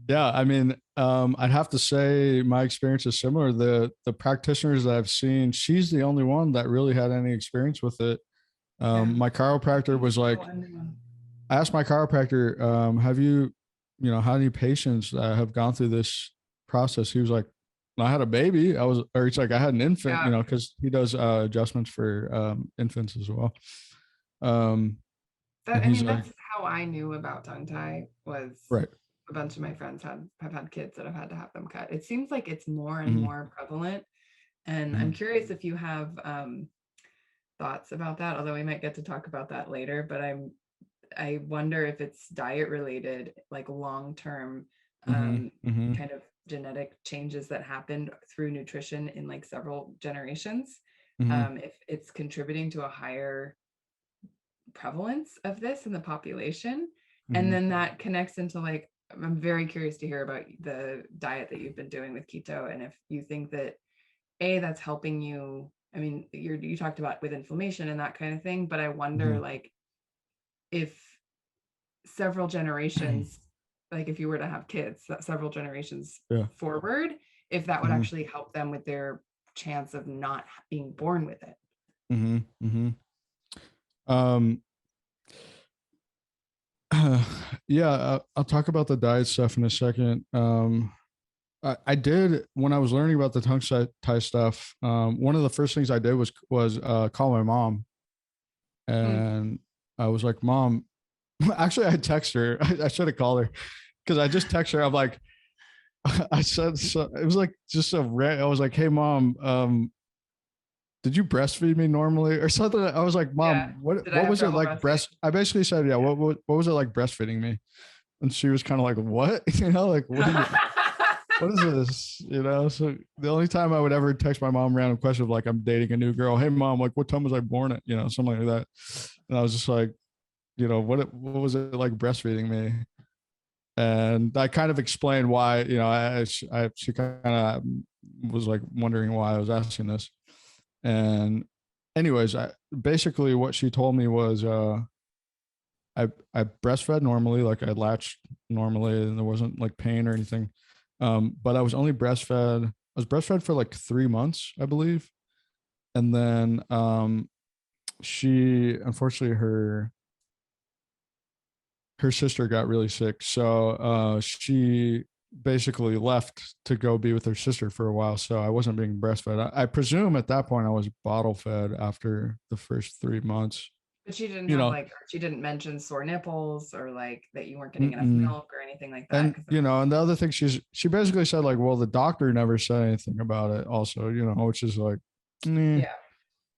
Yeah, I mean, I'd have to say my experience is similar. The practitioners that I've seen, she's the only one that really had any experience with it. Yeah. My chiropractor was So like, I asked my chiropractor, have you, had any patients that have gone through this process? He was like, I had a baby. Or he's like, I had an infant, yeah. because he does adjustments for infants as well. And I he's mean, like, that's how I knew about tongue tie was right. a bunch of my friends have had kids that have had to have them cut. It seems like it's more and Mhm. more prevalent. And I'm Mhm. curious if you have thoughts about that, although we might get to talk about that later, but I wonder if it's diet related, like long-term Mhm. Mhm. kind of genetic changes that happened through nutrition in like several generations. Mhm. If it's contributing to a higher prevalence of this in the population. And Mhm. then that connects into like, I'm very curious to hear about the diet that you've been doing with keto. And if you think that that's helping you, I mean, you talked about with inflammation and that kind of thing, but I wonder Mhm. like if several generations, like if you were to have kids, that several generations Yeah. forward, if that would Mhm. actually help them with their chance of not being born with it. Yeah, I'll talk about the diet stuff in a second. I did, when I was learning about the tongue tie stuff, one of the first things I did was call my mom, and I was like, Mom, actually I text her. I should have called her, because I just text her. I'm like, I said, so it was like just I was like, hey Mom, did you breastfeed me normally or something? I was like, Mom, Yeah. what was it like I basically said, yeah, what was it like breastfeeding me? And she was kind of like, what? You know, like, what is this? You know, so the only time I would ever text my mom random question of like, I'm dating a new girl. Hey mom, like what time was I born at? You know, something like that. And I was just like, you know, what was it like breastfeeding me? And I kind of explained why, you know, she kind of was like wondering why I was asking this. And anyways, basically what she told me was, I breastfed normally, like I latched normally, and there wasn't like pain or anything. But I was only breastfed. I was breastfed for like 3 months, I believe, and then she, unfortunately, her sister got really sick, so she basically left to go be with her sister for a while. So I wasn't being breastfed. I presume at that point I was bottle fed after the first 3 months. But she didn't You have know, like, she didn't mention sore nipples or like that you weren't getting enough milk or anything like that. and you know, and the other thing she basically said like, well, the doctor never said anything about it. Also, you know, which is like, yeah,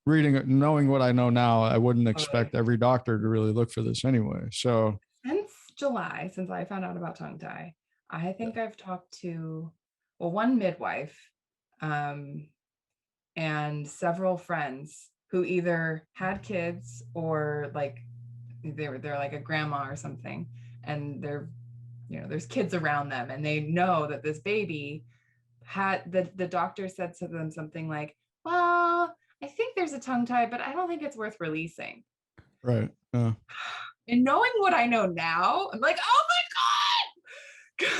reading it, knowing what I know now, I wouldn't totally. expect every doctor to really look for this anyway. So Since July, since I found out about tongue tie, I think I've talked to, well, one midwife, and several friends who either had kids or like they're like a grandma or something, and they're, you know, there's kids around them, and they know that this baby had the doctor said to them something like, well, I think there's a tongue tie, but I don't think it's worth releasing. right. And knowing what I know now, I'm like, oh my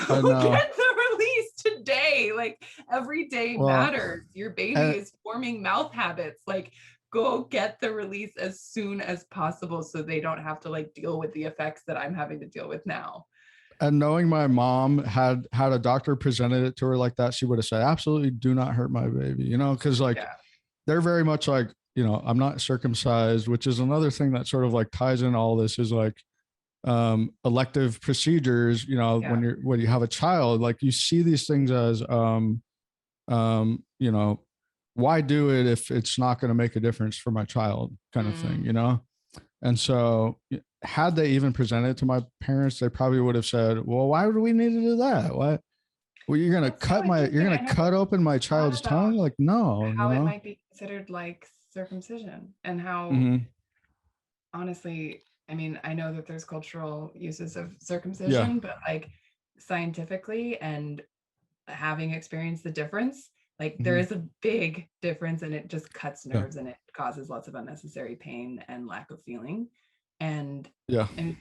God, go get the release today. Like every day matters. Your baby is forming mouth habits. Like go get the release as soon as possible so they don't have to like deal with the effects that I'm having to deal with now. And knowing my mom had a doctor presented it to her like that, she would have said, absolutely do not hurt my baby, you know, because like they're very much like, you know, I'm not circumcised, which is another thing that sort of like ties in all this is like elective procedures, you know, when you have a child, like you see these things as you know, why do it if it's not going to make a difference for my child kind of thing, you know? And so had they even presented it to my parents, they probably would have said, well, why would we need to do that? What? Well, you're going to cut open my child's tongue? Like, no, how you know? It might be considered like circumcision and how honestly, I mean, I know that there's cultural uses of circumcision, but like scientifically and having experienced the difference, like there is a big difference, and it just cuts nerves and it causes lots of unnecessary pain and lack of feeling. And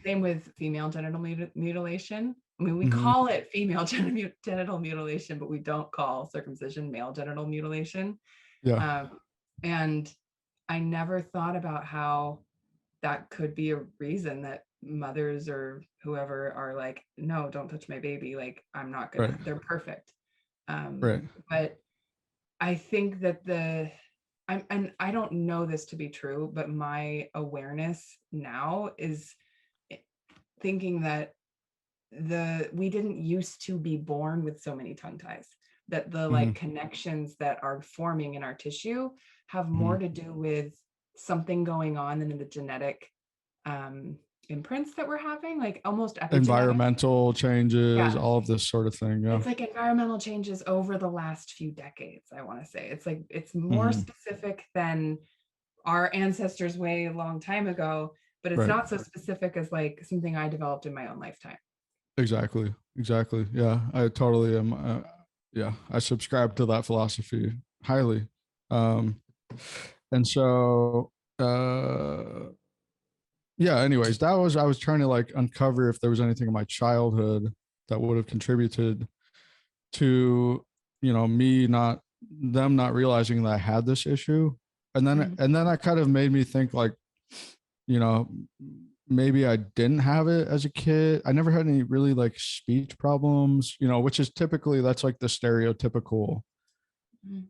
same with female genital mutilation. I mean, we call it female genital mutilation, but we don't call circumcision male genital mutilation. And I never thought about how that could be a reason that mothers or whoever are like, no, don't touch my baby. Like, I'm not gonna, they're perfect. But I think that and I don't know this to be true, but my awareness now is thinking that we didn't used to be born with so many tongue ties, that the like connections that are forming in our tissue have more to do with something going on in the genetic imprints that we're having, like almost environmental changes, all of this sort of thing. It's like environmental changes over the last few decades, I want to say. It's like it's more specific than our ancestors way a long time ago, but it's not so specific as like something I developed in my own lifetime. Exactly. Yeah, I totally am. I subscribe to that philosophy highly. And so anyways, I was trying to like uncover if there was anything in my childhood that would have contributed to, you know, me not them not realizing that I had this issue. And then that kind of made me think like, you know, maybe I didn't have it as a kid. I never had any really like speech problems, you know, which is typically, that's like the stereotypical,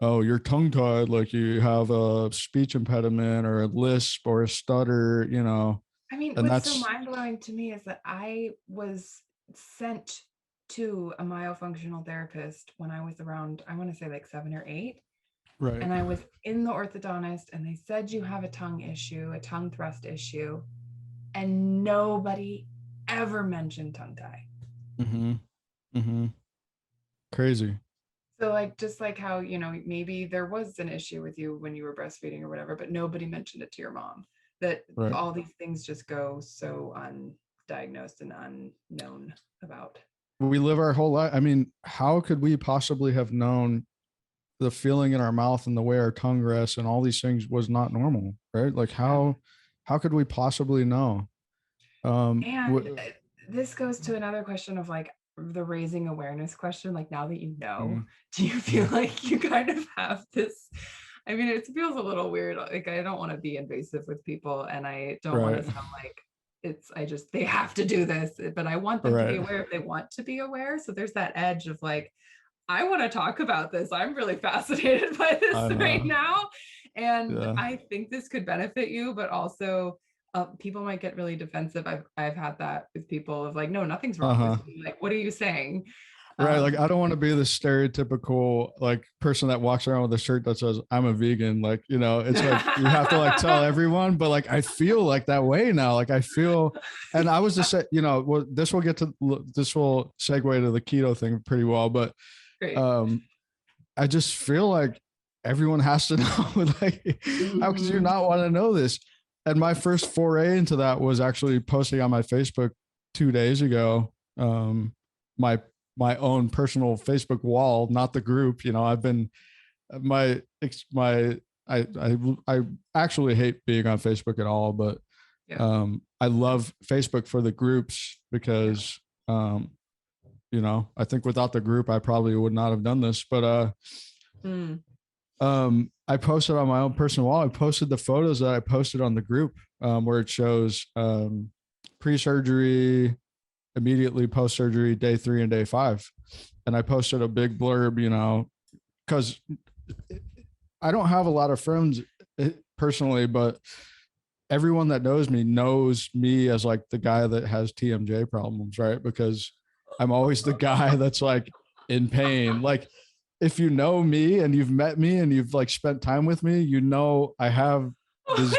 oh, you're tongue tied, like you have a speech impediment or a lisp or a stutter, you know. I mean, And what's so that's mind blowing to me is that I was sent to a myofunctional therapist when I was around, I want to say like 7 or 8. right. And I was in the orthodontist and they said, you have a tongue issue, a tongue thrust issue. And nobody ever mentioned tongue tie. Mm-hmm. Mm-hmm. Crazy. So like, just like how, you know, maybe there was an issue with you when you were breastfeeding or whatever, but nobody mentioned it to your mom, that Right. all these things just go so undiagnosed and unknown about. We live our whole life. I mean, how could we possibly have known the feeling in our mouth and the way our tongue rests and all these things was not normal, right? Like how could we possibly know? And this goes to another question of like the raising awareness question. Like, now that you know, do you feel like you kind of have this? I mean, it feels a little weird. Like, I don't want to be invasive with people and I don't want to sound like they have to do this, but I want them to be aware if they want to be aware. So there's that edge of like, I want to talk about this. I'm really fascinated by this right now. And I think this could benefit you, but also people might get really defensive. I've had that with people of like, no, nothing's wrong with you. Like, what are you saying? Right. Like, I don't want to be the stereotypical like person that walks around with a shirt that says I'm a vegan. Like, you know, it's like you have to like tell everyone, but like I feel like that way now. Like I feel, and I was just say, you know, well, this will segue to the keto thing pretty well, but I just feel like everyone has to know, like, how could you not want to know this? And my first foray into that was actually posting on my Facebook 2 days ago. My own personal Facebook wall, not the group. You know, I've been I actually hate being on Facebook at all, but I love Facebook for the groups because you know, I think without the group I probably would not have done this. But I posted on my own personal wall. I posted the photos that I posted on the group where it shows pre-surgery, immediately post-surgery, day 3 and day 5. And I posted a big blurb, you know, because I don't have a lot of friends personally, but everyone that knows me as like the guy that has TMJ problems, right? Because I'm always the guy that's like in pain. Like, if you know me and you've met me and you've like spent time with me, you know I have this,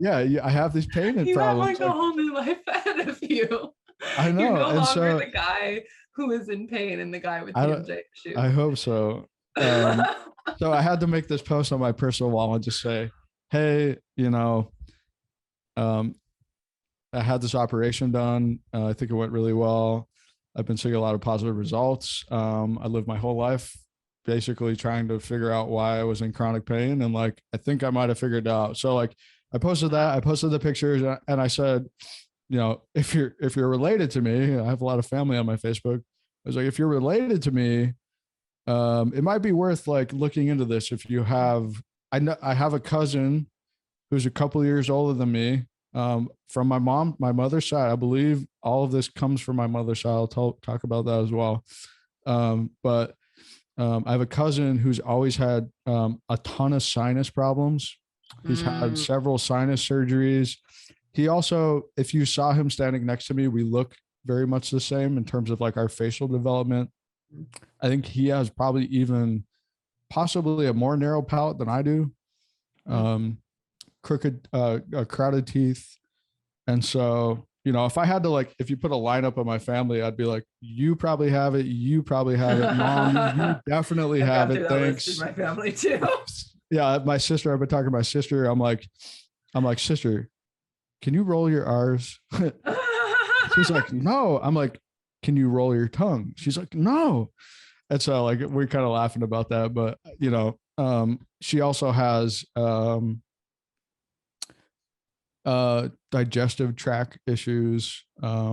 I have these pain and problems. You have like a whole new life ahead of you. I know. You're no longer the guy who is in pain and the guy with TMJ issues. I hope so. So I had to make this post on my personal wall and just say, hey, you know, I had this operation done. I think it went really well. I've been seeing a lot of positive results. I lived my whole life basically trying to figure out why I was in chronic pain. And like, I think I might've figured it out. So like I posted that, I posted the pictures and I said, you know, if you're related to me, I have a lot of family on my Facebook. I was like, if you're related to me, it might be worth like looking into this. If you have, I have a cousin who's a couple of years older than me, from my mother's side. I believe all of this comes from my mother's side. I'll talk about that as well. But I have a cousin who's always had a ton of sinus problems. He's had several sinus surgeries. He also, if you saw him standing next to me, we look very much the same in terms of like our facial development. I think he has probably even possibly a more narrow palate than I do. Crooked, crowded teeth. And so, you know, if I had to like, if you put a lineup of my family, I'd be like, you probably have it. You probably have it. Mom, you definitely have it. Thanks. My family too. Yeah. My sister, I've been talking to my sister. I'm like, sister, can you roll your R's? She's like, no. I'm like, can you roll your tongue? She's like, no. And so like, we're kind of laughing about that, but you know, she also has, digestive tract issues,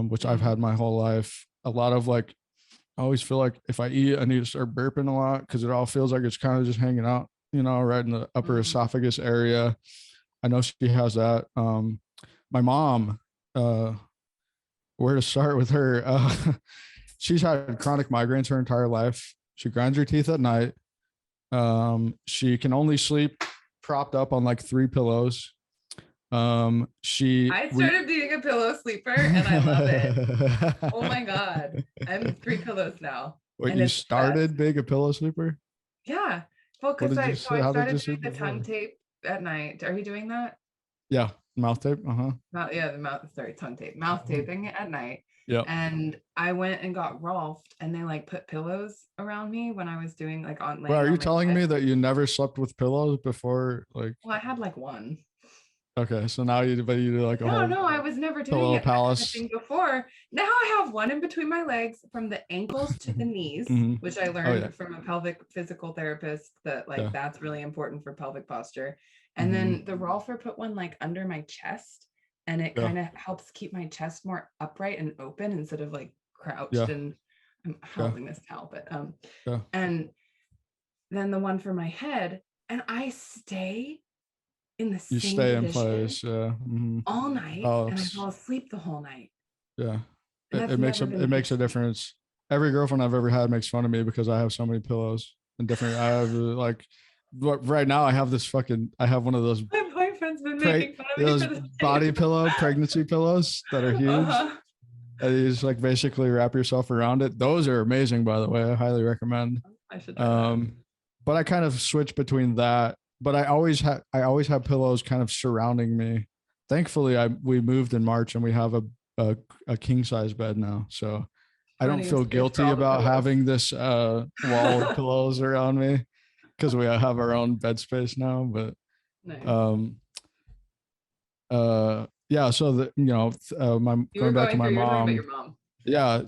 which I've had my whole life. A lot of like I always feel like if I eat, I need to start burping a lot because it all feels like it's kind of just hanging out, right in the upper esophagus area. I know she has that. My mom, where to start with her? She's had chronic migraines her entire life. She grinds her teeth at night. She can only sleep propped up on like 3 pillows. I started being a pillow sleeper and I love it. Oh my God. I'm 3 pillows now. Wait, you started being a pillow sleeper? Yeah. Well, because I started doing the tongue before? tape at night. Are you doing that? Yeah. Mouth tape. Tongue tape, mouth taping at night. Yeah. And I went and got Rolfed and they like put pillows around me when I was doing like on. Well, are you telling me that you never slept with pillows before? Like, well, I had like one. Okay, so now you do like a whole. No, I was never doing it palace before. Now I have one in between my legs from the ankles to the knees, which I learned from a pelvic physical therapist that like that's really important for pelvic posture. And then the Rolfer put one like under my chest, and it kind of helps keep my chest more upright and open instead of like crouched. And I'm holding this towel, but and then the one for my head, and I stay in the same stay in position place all night, and I fall asleep the whole night. Yeah, it makes a difference. Every girlfriend I've ever had makes fun of me because I have so many pillows and different. I have like, right now I have one of those. My boyfriend's been making fun of me those for body pillow pregnancy pillows that are huge. And you just like basically wrap yourself around it. Those are amazing, by the way. I highly recommend. I should try that. But I kind of switch between that. But I always have pillows kind of surrounding me. Thankfully, we moved in March and we have a king size bed now, so I don't feel guilty about having this wall of pillows around me because we have our own bed space now. But yeah. So going back to my mom. Yeah,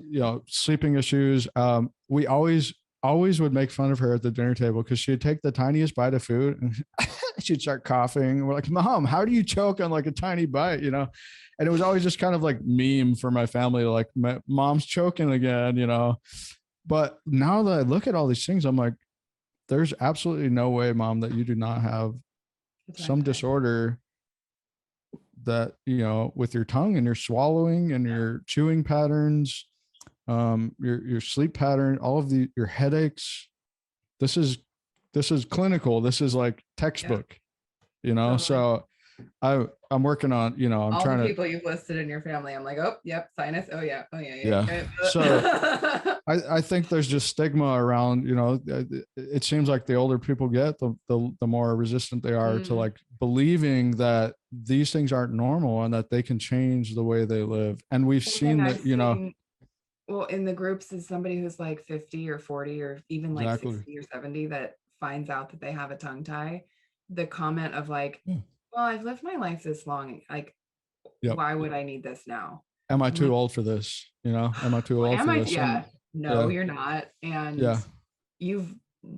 sleeping issues. We always would make fun of her at the dinner table because she'd take the tiniest bite of food and she'd start coughing. We're like, Mom, how do you choke on like a tiny bite? And it was always just kind of like meme for my family, like Mom's choking again, But now that I look at all these things, I'm like, there's absolutely no way, Mom, that you do not have some disorder that, with your tongue and your swallowing and your chewing patterns, your sleep pattern, all of your headaches. This is clinical. This is like textbook, so I'm working on, I'm all trying the people you've listed in your family. I'm like, oh, yep, sinus. Oh yeah. So I think there's just stigma around, it seems like the older people get, the more resistant they are to like believing that these things aren't normal and that they can change the way they live. And we've seen that, well, in the groups is somebody who's like 50 or 40 or even like 60 or 70 that finds out that they have a tongue tie. The comment of like, well, I've lived my life this long. Like, why would I need this now? Am I too old for this? Am I too old for this? No, you're not. And you've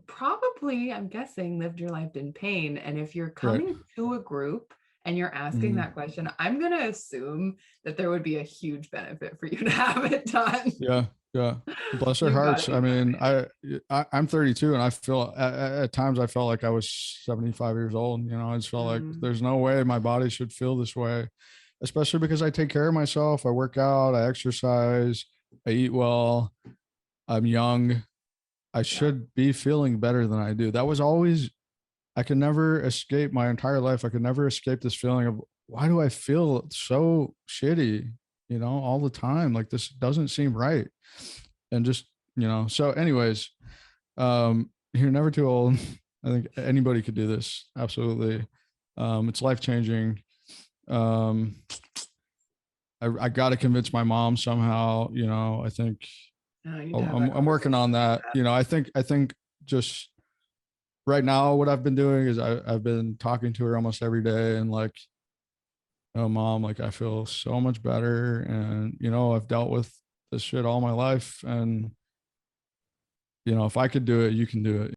probably, I'm guessing, lived your life in pain. And if you're coming to a group and you're asking that question, I'm going to assume that there would be a huge benefit for you to have it done. Yeah. Bless their hearts. I mean, I'm 32 and I feel at times I felt like I was 75 years old. I just felt like there's no way my body should feel this way, especially because I take care of myself. I work out, I exercise, I eat well, I'm young. I should be feeling better than I do. That was always, I could never escape my entire life. I could never escape this feeling of why do I feel so shitty, all the time? Like this doesn't seem right. And just, so anyways, you're never too old. I think anybody could do this. Absolutely. It's life-changing. I got to convince my mom somehow, I think I'm working on that. I think just right now, what I've been doing is I've been talking to her almost every day and like, oh, Mom, like I feel so much better. And, I've dealt with this shit all my life. And, if I could do it, you can do it.